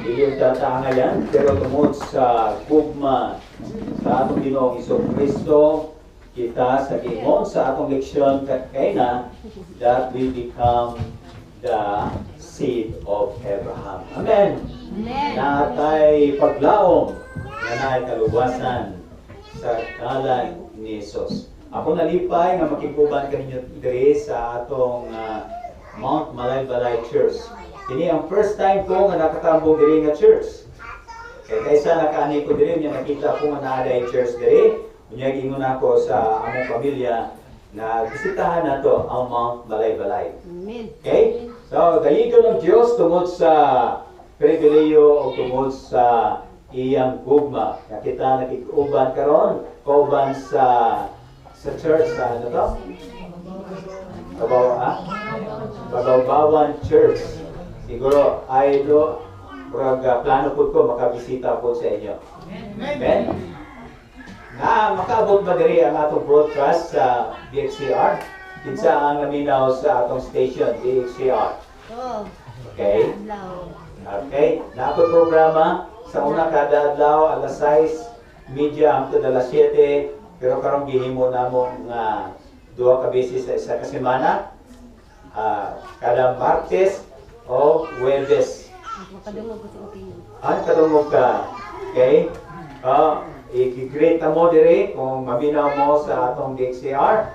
Dili tatangayan, pero tungod sa gugma sa atong Ginoong Kristo, kita sa gingon sa atong leksyon kay na that we become the seed of Abraham. Amen. Natay paglaom nga naay kaluwasan sa ngalan ni Jesus. Ako nalipay nga makikuban kaninyo diri sa atong Mount Malaybalay Church. Kini ang first time ko nga nakatambong diri nga church. Kaysa nakaani ko diri, niya nakita ko nga naaday church diri. Unya gingon ako sa among pamilya na bisitahan nato ang Mount Malaybalay. Okay? So, dayigo ng Diyos tungod sa pribileyo o tungod sa iyang gugma. Na kita nakikuban karon, kauban sa church sa ano to? Babawan Church. Siguro ay do plano po ko makabisita po sa inyo. Amen. Na makaabot ba diri ang atong broadcast sa DXCR? Kinsa ang naminaw sa atong station DXCR? Okay. Okay. Na ako programa sa una kada adlaw alas 6 media hangtod alas 7, pero karong gihimo namong duha ka beses sa isa ka semana. Kada Martes o Huwebes. Kadungog ka. Okay? I-greet mo dire kung maminaw mo sa atong DXCR.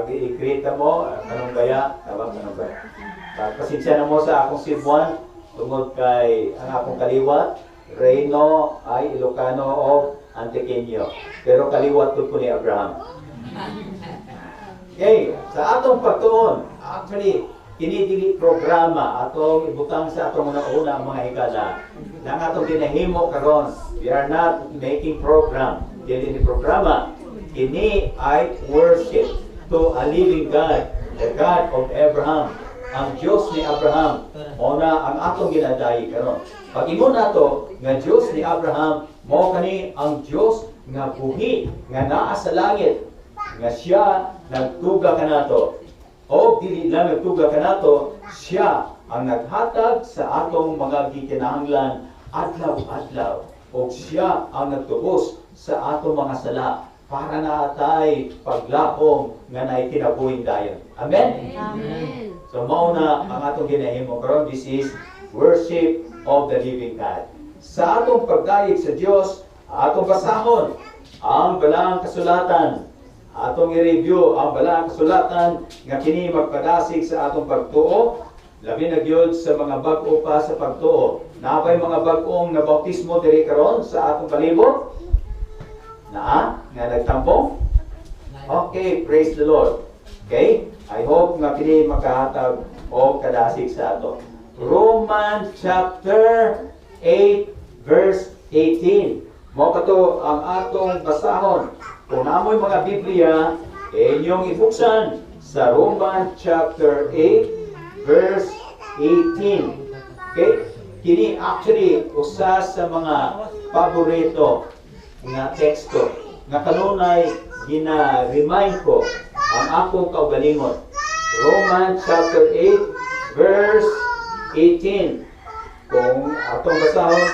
I-greet mo, kanong baya, kanong baya. Pasensya na mo sa akong Cebuan, tungod kay ang akong kaliwat, Reyno ay Ilocano o Antequeño. Pero kaliwat ko ni Abraham. Okay, sa atong pagtuon, actually, kinidili programa atong ibutang sa atong una mga higala nang atong ginahimo karon. We are not making program. Dili ni programa. Kini ay worship to a living God, the God of Abraham. Ang Diyos ni Abraham, muna ang atong ginadayi karon. Pag imo nato nga Diyos ni Abraham, mo kani ang Diyos nga buhi nga naa sa langit, nga siya nagtuga kanato. O dili lang nagtuga kanato, siya ang naghatag sa atong mga gikinahanglan adlaw-adlaw. O siya ang nagtubos sa atong mga sala para natay paglahom nga naay kinabuhing dayon. Amen? Amen. So mauna ang atong ginahimo karon, this is worship of the living God. Sa atong pagdayeg sa Dios, atong basahon ang balang kasulatan. Atong i-review ang balang kasulatan nga kini magpadasig sa atong pagtuo, labi na gyud sa mga bag-o pa sa pagtuo. Naapay mga bag-ong nabautismo diri karon sa atong palibot? Nga nagtampong? Okay, praise the Lord. Okay? I hope nga kini makahatag o kadasig sa ato. Romans chapter 8 verse 18. Mao kato ang atong basahon. Kung namoy mga Biblia, inyong ibuksan sa Romans chapter 8 verse 18. Okay? Kini actually usa sa mga paborito nga teksto nga kanunay gina-remind ko ang akong kaugalingon. Romans chapter 8 verse 18. Kung atong basahon,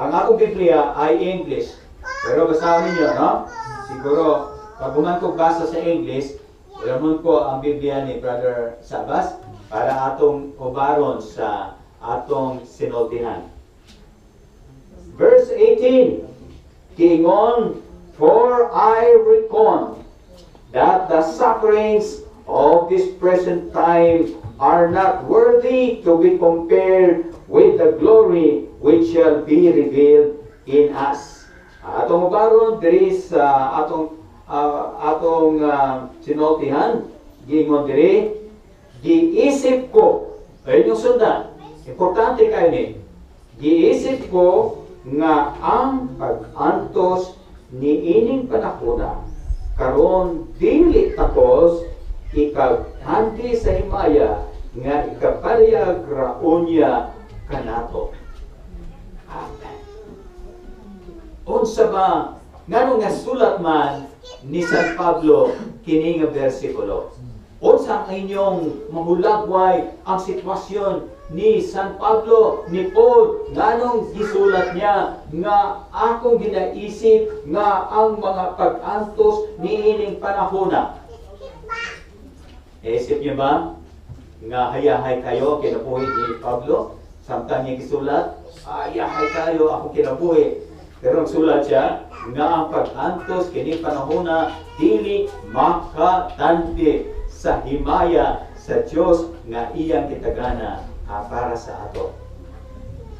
ang akong Biblia ay English. Pero basahon ninyo, no? Siguro, pag buman ko basa sa English, ilamon ko ang Biblia ni Brother Sabas para atong ubaron sa atong sinultihan. Verse 18, Kiingon, for I reckon that the sufferings of this present time are not worthy to be compared with the glory which shall be revealed in us. Atong ubaron diri sa atong sinultihan, gingon diri, giisip ko, ayun yung sundan, importante kayo ni, giisip ko nga ang pag-antos ni ining panahona karon dili tapos ikaghanti sa himaya nga ikapalyag raunya kanato. Amen. Unsa ba ngano nga sulat man ni San Pablo kini nga bersikulo? Unsa ang inyong mahulagway ang sitwasyon ni San Pablo, ni Paul, nganong gisulat niya nga akong ginaisip nga ang mga pag-antos niining panahona. Isip niyo ba nga hayahay kayo kinabuhi ni Pablo? Samtang niya gisulat, hayahay kayo ako kinabuhi. Pero ang sulat siya nga ang pag-antos kini panahona dili makatandi sa himaya sa Dios nga iyang kitagana para sa ato.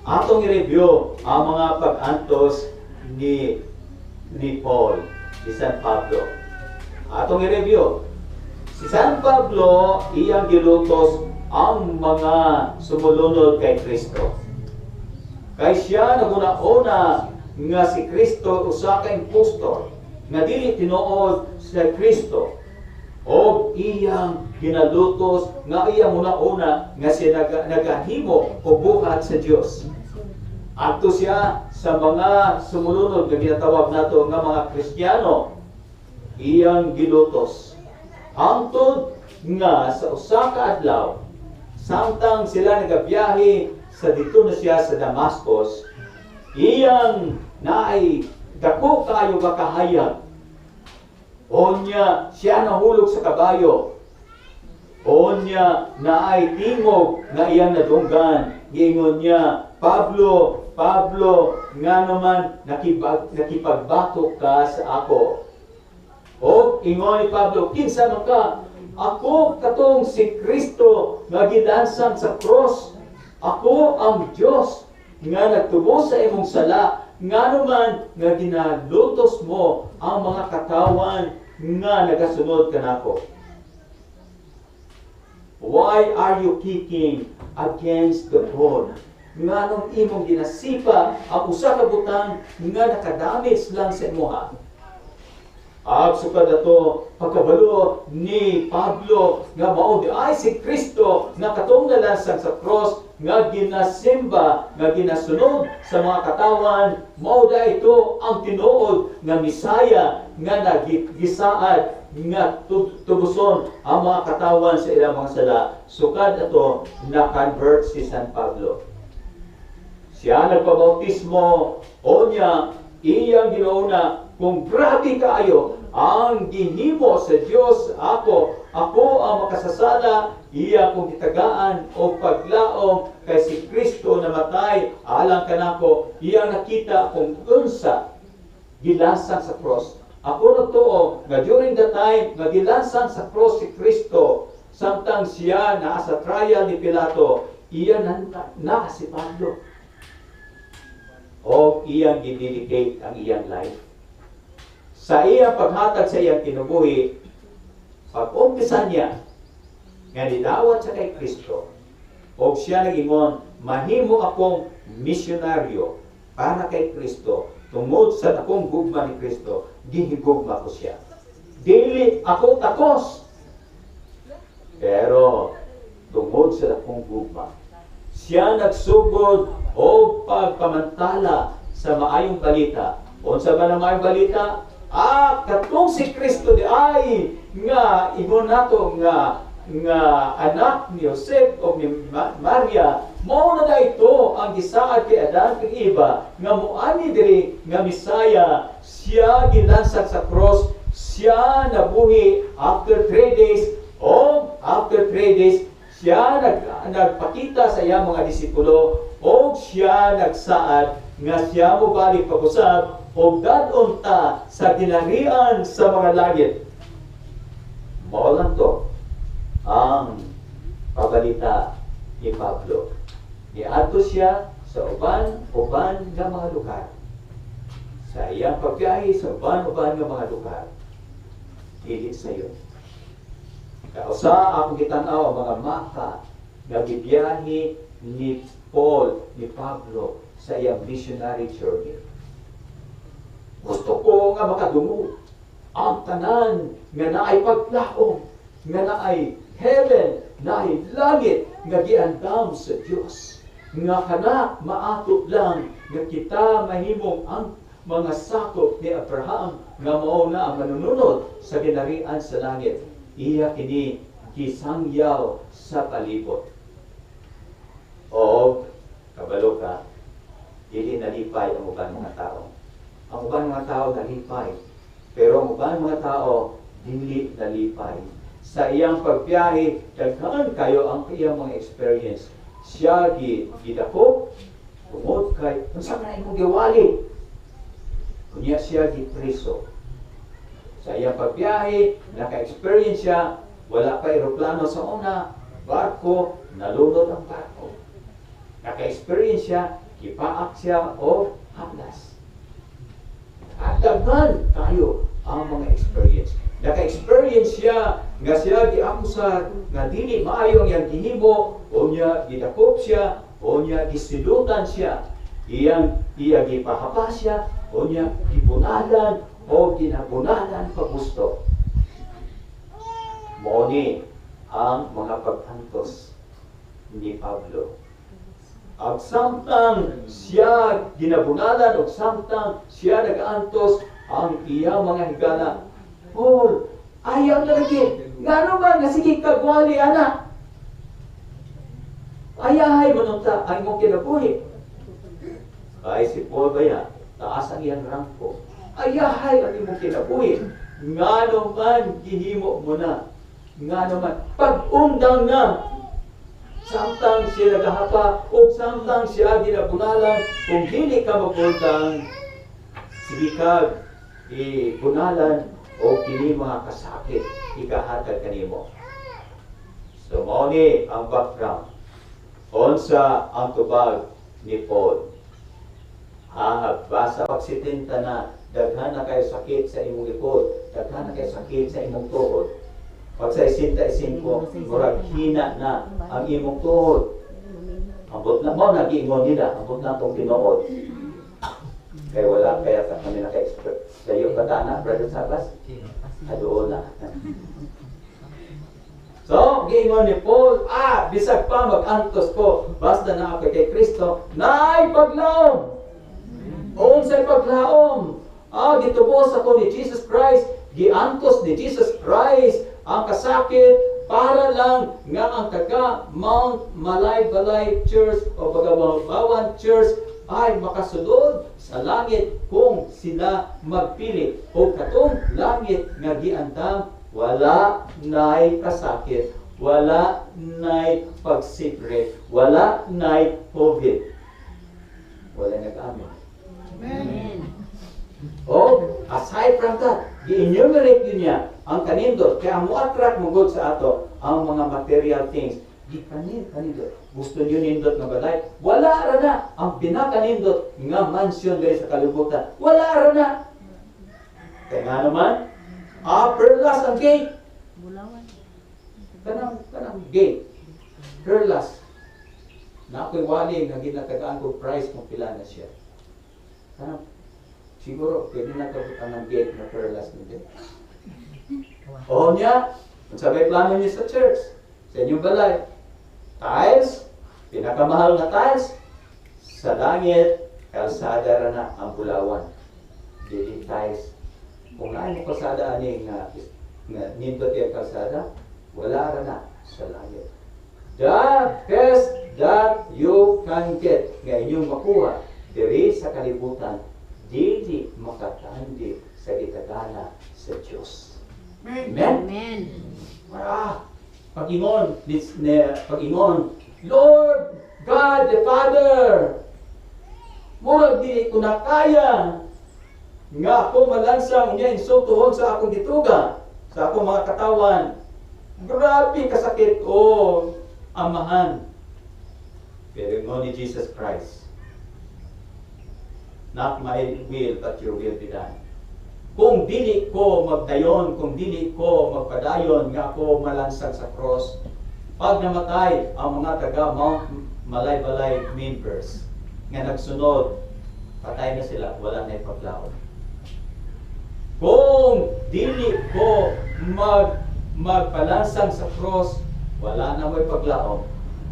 Atong i-review ang mga pag-antos ni Paul, ni San Pablo. Atong i-review. Si San Pablo, iyang gilutos ang mga sumulunod kay Kristo. Kay siya naguna-una nga si Kristo usa ka impostor nga dili tinuod sa Kristo. O iyang ginalutos nga iyang una-una nga siya nagahimo o buhat sa Dios. Adto siya sa mga sumulunod nga ginatawag nato nga mga Kristiyano. Iyang gilutos hangtod nga sa usa ka adlaw samtang sila nagabiyahe sa dito na siya sa Damascus, iyang naay dako kayo kakahayag. Onya siya nahulog sa kabayo. Onya naay tingog nga iyang nadunggan. Giingon niya, Pablo, Pablo, nga naman nakipagbatok ka sa ako. O ingon ni Pablo, kinsa man ka? Ako katong si Kristo nga gidansang sa cross. Ako ang Dios nga nagtubo sa imong sala. Nga naman nga ginalutos mo ang mga katawan nga nagasunod kanako. Why are you kicking against the bone? Nga nung imong ginasipa ang usa ka butang nga nakadamage lang sa imuha. Sukad ato pagkabalo ni Pablo nga mao di ay si Kristo nga katong nalansang sa cross nga ginasimba, nga ginasunod sa mga katawan, mao da ito ang tinuod nga Misaya nga nagisaad nga tubuson ang mga katawan sa ilang mga sala. Sukad ato na-convert si San Pablo. Siya nagpabautismo, o niya, iyang ginauna, kung grabe kaayo ang ginhimo sa Dios ako ang makasasala, iya kong gitagaan o paglaom kay si Kristo namatay alang kanako. Iya nakita kung unsa gilansang sa cross. Ako nagtuo nga during the time nga gilansang sa cross si Kristo, samtang siya naa sa trial ni Pilato, iya na si Pablo. O iyang gidedicate ang iyang life. Sa iyang paghatag sa iyang kinabuhi, pag-umpisa niya, nga nidawat sa kay Kristo, o siya nagingon, mahimo akong misyonaryo para kay Kristo, tungod sa akong gugma ni Kristo, gihigugma ko siya. Dili ako takos, pero tungod sa akong gugma, siya nagsugod o pagpamantala sa maayong balita. Unsa man ang maayong balita? Katong si Kristo di ay nga ingon nato nga anak ni Joseph o ni Maria, mao na ito ang gisaad kay Adan kag Eva nga moani diri nga Misaya. Siya ginansag sa cross, siya nabuhi after 3 days, o after 3 days siya nagpakita sa iyang mga disipulo, o siya nagsaad nga siya mo balik pag-usab o dadon ta sa ginarian sa mga langit. Mao lang to ang pabalita ni Pablo. Niadto siya sa uban nga mga lugar. Sa iyang pagbiyahe sa uban nga mga lugar. Dili sayo. Kausa akong gitan-aw ang mga maka nga gibiyahe ni Paul, ni Pablo sa iyang missionary journey. Gusto ko nga makadungog ang tanan nga naay paglaom, nga naay heaven, naay langit nga giandam sa Dios. Nga kana maato lang nga kita mahimong ang mga sakop ni Abraham nga mao na ang manununod sa ginarian sa langit. Iya kini kisangyaw sa palibot. O, kabalo ka, dili nalipay ang uban mga tao. Ang uban mga tao nalipay, pero ang uban mga tao dili nalipay. Sa iyang pagbiyahe, daghan kayo ang iyang mga experience. Siya gidakop, tungod kay unsa man imong giwali. Kunya siya gipreso. Sa iyang pagbiyahe, naka-experience siya, wala pa eroplano sa una, barko, nalunod ang barko. Naka-experience siya, kipaak siya o haplas. At daghan kayo ang mga experience. Naka-experience siya nga siya giakusar nga dili maayo ang iyang gihimo, o niya gidakop siya, o niya gisilutan siya, iya gipahapa siya, o niya gibunalan o ginabunalan pa gusto. Moni ang mga pagtantos ni Pablo. At samtang siya ginabunalan o samtang siya nag-antos ang iya mga higala, Paul, ayaw na lagi. Nga naman, nga sige kagwali, anak. Ayahay mo nung ay mong kinabuhi. Ay si Paul ba yan? Taas ang iyang rangko. Ayahay ang imong kinabuhi. Nga naman, gihimo mo na. Nga naman, pag-undang na. Samtang siya nagahapa o samtang siya ginabunalan, kung hindi ka mag-undang, sige ka, bunalan o kini mga kasakit, ikahatag kanimo. So, mauni ang background. Unsa ang tubag ni Paul. Basa pagsitinta na, daghan na kayo sakit sa imong likod, daghan na kayo sakit sa imong tuhod. Pag sa isinta-isin murag hina na ang imong tuhod. Ambot na mo, nag-iingon nila, ambot na itong tinuod. Kaya wala, kaya kami naka-expert. Layo ba na, Brother Sabas? Doon na. So, giingon ni Paul, bisag pa mag-antos ko, basta na ako kay Kristo, naay paglaom! Unsay paglaom? Gitubos ako ni Jesus Christ, giantos ni Jesus Christ ang kasakit para lang nga ang taga Mount Malay-Balay Church o Bagawabawan Church ay makasulod sa langit kung sila magpili. O katong langit nga giandam, wala na'y kasakit, wala na'y pagsikre, wala na'y COVID. Wala nag-amin. Amen. O, aside from that, i-enumerate yun niya ang kanindot. Kaya mo attract mo good sa ato ang mga material things. Di kanindot. Gusto nyo nindot na balay? Wala ra na. Ang pinakanindot nga mansion dahil sa kalibutan. Wala ra na. Kaya nga naman, perlas ang gate. Bulawan. Kanang gate. Perlas. Na ako'y wali nga ginatagaan ko price kung pila na siya. Siguro, pwede na kabutan ng gate na perlas nito. O niya, sabay plano niya sa church, sa inyong balay. Tiles, pinakamahal na tiles, sa langit, kalsada na ang Bulawan. Dili tiles. Kung naan yung kalsada ani nga nindot yung kalsada, wala na sa langit. The best that you can get nga inyong makuha diri sa kalibutan, dili makatandi sa gitagana sa Diyos. Amen? Amen. Pag-ingon, Lord God the Father, murag dili ko na kaya nga ako malansang niya insultuhon sa akong gituga, sa akong mga katawan. Grabe kasakit, amahan. Pero mo ni Jesus Christ, not my will, but your will be done. Kung dili ko magdayon, kung dili ko magpadayon nga ako malansag sa cross, pag namatay ang mga taga Mount Malay-Balay members nga nagsunod, patay na sila, wala na ipaglaon. Kung dili ko magpalansang sa cross, wala na may paglaon.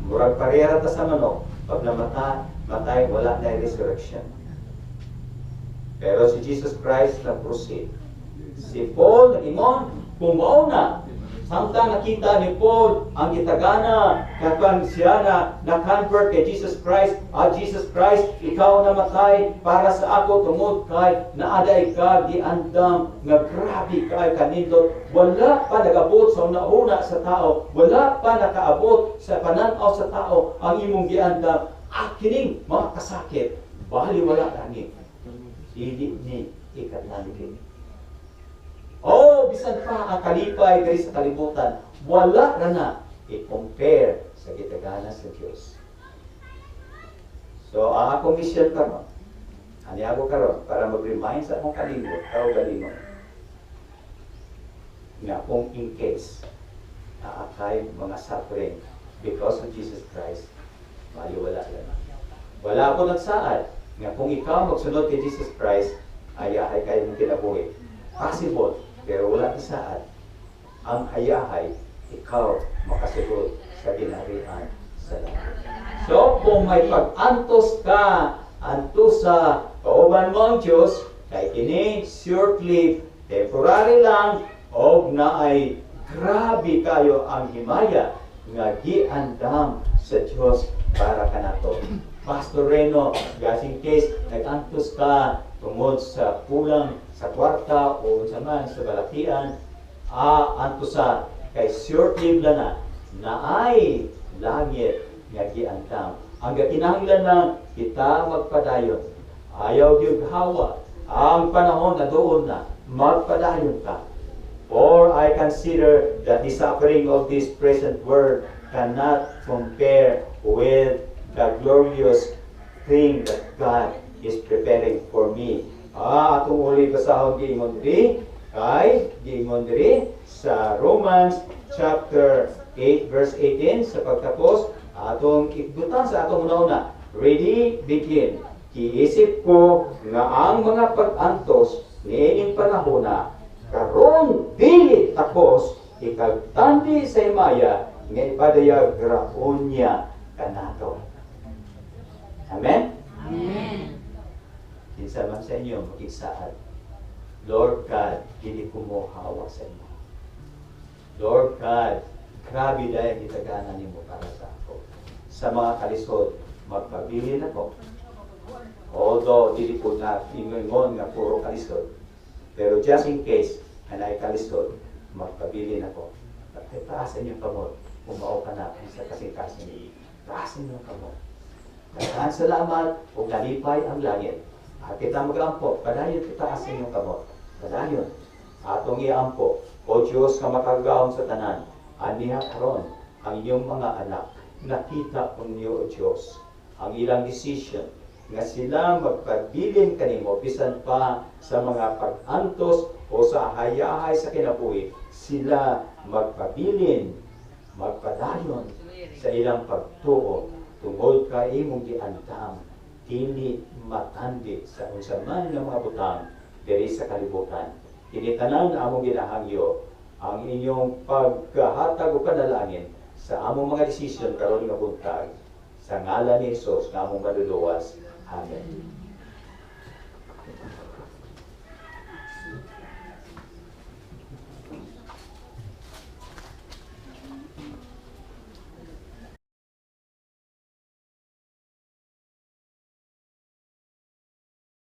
Murag parehara ta sa manok, pag namatay, wala na resurrection. Pero si Jesus Christ nag-proceed. Si Paul nag-ingon, kung mauna, Samtang nakita ni Paul ang gitagana kapag siya na-convert kay Jesus Christ, Jesus Christ, ikaw namatay para sa ako tungod kay naaday ka giandam nga grabe kay kanindot. Wala pa nagabot sa una sa tao, wala pa nakaabot sa pananaw sa tao ang imong giandam. Kining mga kasakit, bali wala langit. Dili ni ikatlangit. Bisan pa ang kalipay diri sa kalibutan, wala na i-compare sa gitagana sa Dios. So, ang akong mission karon, ani ako karon para mag-remind sa akong kalibot, galingon, nga kung in case na akay mga suffering because of Jesus Christ, wala na. Wala ako nagsaad nga kung ikaw magsunod kay Jesus Christ, ay kayo mong kinabuhi. Possible. Pero wala isaad, ang hayahay, ikaw makasunod sa ginarian sa langit. So, kung may pag-antos ka, antos sa kauban mo ang Diyos, kay kini short-lived, temporary lang, o na ay grabe kayo ang himaya nga giandam sa Diyos para kanato. Pastor Reno, gasing case, nag-antos ka tungod sa kulang sa kwarta o sa man sa balakian, antusa kay short-lived na ay langit nga giandam. Ang kinahanglan na kita magpadayon. Ayaw gyud hawa. Ang panahon na doon na magpadayon ka. For I consider that the suffering of this present world cannot compare with the glorious thing that God is preparing for me. Atong uli basahon giingon diri sa Romans chapter 8 verse 18 sa pagtapos atong ikbutan sa atong una. Ready, begin. Kiisip ko nga ang mga pag-antos niining panahona karon dili tapos ikagtandi sa himaya nga ipadayag graon niya kanato. Amen? Amen. Kinsa man sa inyo magigsaad, Lord God, dili ko mo hawa sa inyo. Lord God, grabe dahil gitagana nimo para sa ako. Sa mga kalisod, magpabilin ako. Although, dili ko na ingon nga puro kalisod. Pero just in case, anay kalisod, magpabilin ako. At taasan yung kamot, umao ka na sa kasing-kasing. Taasan yung kamot. Kaya salamat o kalipay ang langit. At kita mag-ampo, padayon kita sa inyong kamot. Padayon. Atong iampo, o Diyos ka makagawang sa tanan, aniha karon ang inyong mga anak, nakita po niyo o Diyos, ang ilang decision, nga sila magpabilin kanimo, bisan pa sa mga pag-antos o sa hayahay sa kinabuhi, sila magpabilin, magpadayon sa ilang pagtuo, tungod ka imong giandam, dili matandi sa unsa man nga mga butang diri sa kalibutan. Kini tanan among ginahangyo ang inyong pagkahatag o panalangin sa among mga desisyon karon nga buntag sa ngalan ni Hesus nga among maluluwas.